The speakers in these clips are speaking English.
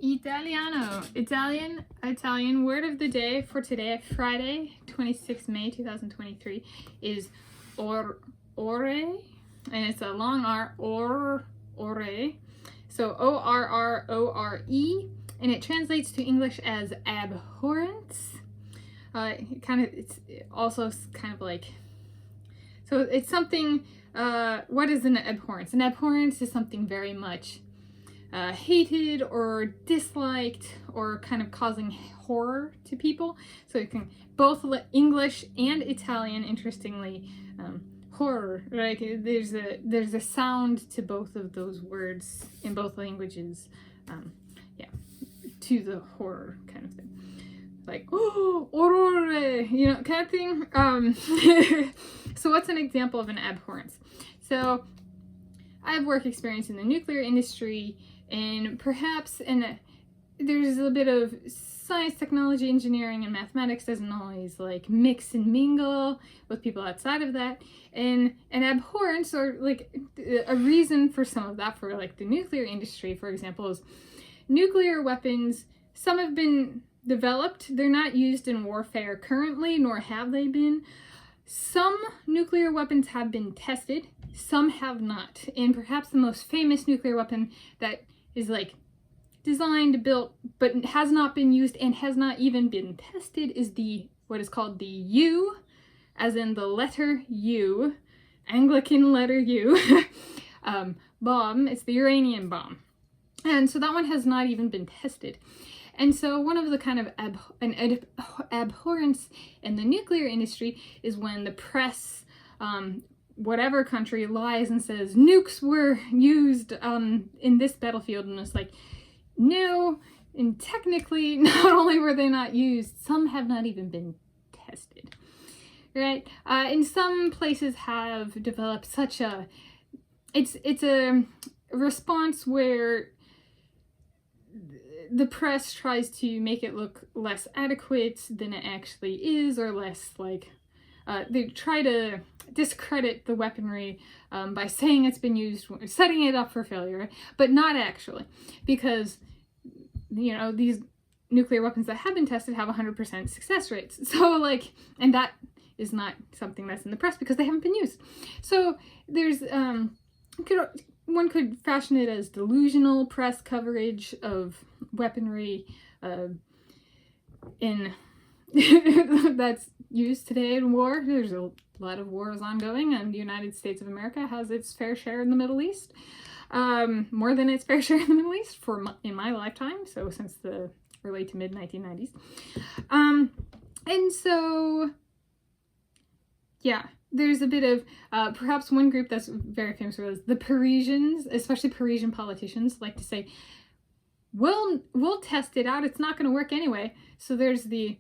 Italiano. Italian word of the day for today, Friday, 26 May 2023, is orrore, and it's a long R, orrore. So O-R-R-O-R-E, and it translates to English as abhorrence. It's also kind of like, so it's something, what is an abhorrence? An abhorrence is something very much hated or disliked or kind of causing horror to people. So it can both English and Italian, interestingly, horror, like there's a sound to both of those words in both languages, yeah, to the horror kind of thing, like, oh, Orrore, you know, kind of thing. So what's an example of an abhorrence? So I have work experience in the nuclear industry, and perhaps there's a bit of science, technology, engineering, and mathematics doesn't always like mix and mingle with people outside of that. And an abhorrence, or like a reason for some of that for like the nuclear industry, for example, is nuclear weapons. Some have been developed. They're not used in warfare currently, nor have they been. Some nuclear weapons have been tested, some have not. And perhaps the most famous nuclear weapon that is like designed, built, but has not been used and has not even been tested is what is called the U, as in the letter U, Anglican letter U, bomb. It's the uranium bomb. And so that one has not even been tested. And so one of the kind of abhorrence in the nuclear industry is when the press, whatever country, lies and says nukes were used in this battlefield, and it's like, no, and technically not only were they not used, some have not even been tested, right? And some places have developed such a, it's a response where the press tries to make it look less adequate than it actually is, or less like, they try to discredit the weaponry by saying it's been used, setting it up for failure, but not actually, because, you know, these nuclear weapons that have been tested have 100% success rates. So like, and that is not something that's in the press because they haven't been used. So there's, one could fashion it as delusional press coverage of weaponry in that's used today in war. There's a lot of wars ongoing, and the United States of America has its fair share in the Middle East, more than its fair share in the Middle East in my lifetime, so since the early to mid 1990s. And so yeah, there's a bit of, perhaps one group that's very famous for is the Parisians, especially Parisian politicians, like to say, we'll test it out, it's not going to work anyway. So there's the,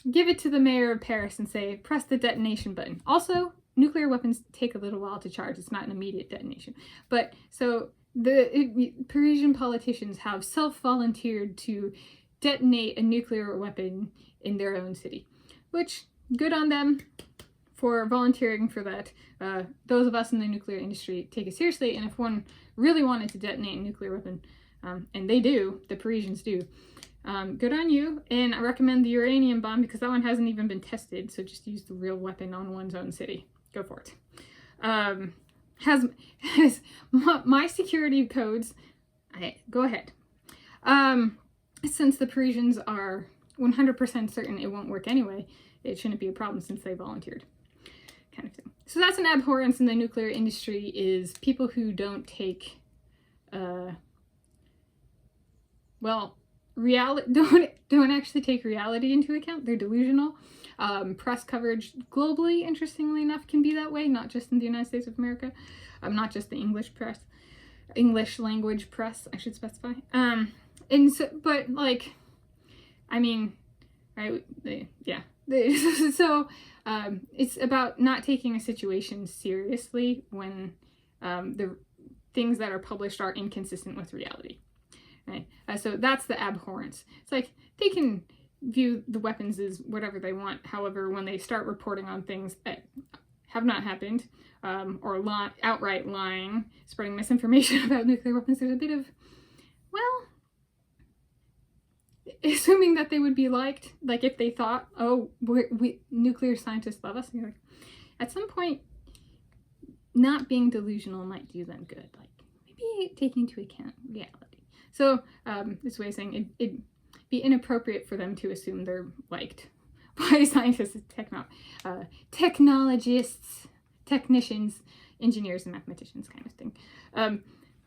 give it to the mayor of Paris and say, press the detonation button. Also, nuclear weapons take a little while to charge, it's not an immediate detonation. But so the Parisian politicians have self-volunteered to detonate a nuclear weapon in their own city, which, good on them for volunteering for that. Those of us in the nuclear industry take it seriously, and if one really wanted to detonate a nuclear weapon, and they do, the Parisians do, good on you. And I recommend the uranium bomb because that one hasn't even been tested, so just use the real weapon on one's own city. Go for it. Has my security codes, go ahead. Since the Parisians are 100% certain it won't work anyway, it shouldn't be a problem since they volunteered, kind of thing. So that's an abhorrence in the nuclear industry, is people who don't take, don't actually take reality into account. They're delusional. Press coverage globally, interestingly enough, can be that way, not just in the United States of America, not just the English press, English language press, I should specify. And so, but like, I mean, right, yeah. So it's about not taking a situation seriously when the things that are published are inconsistent with reality. Right? So that's the abhorrence. It's like they can view the weapons as whatever they want. However, when they start reporting on things that have not happened, or outright lying, spreading misinformation about nuclear weapons, there's a bit of, well, assuming that they would be liked, like if they thought, oh, we nuclear scientists love us, and you're like, at some point, not being delusional might do them good, like maybe taking into account reality. So this way of saying it'd be inappropriate for them to assume they're liked by scientists, technologists, technicians, engineers, and mathematicians, kind of thing.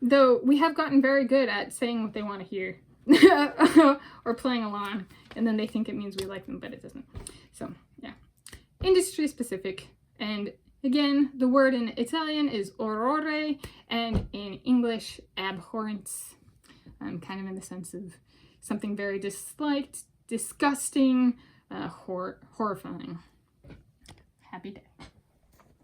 Though we have gotten very good at saying what they want to hear or playing along, and then they think it means we like them, but it doesn't. So yeah, industry specific. And again, the word in Italian is orrore, and in English, abhorrence. Kind of in the sense of something very disliked, disgusting, horrifying. Happy day.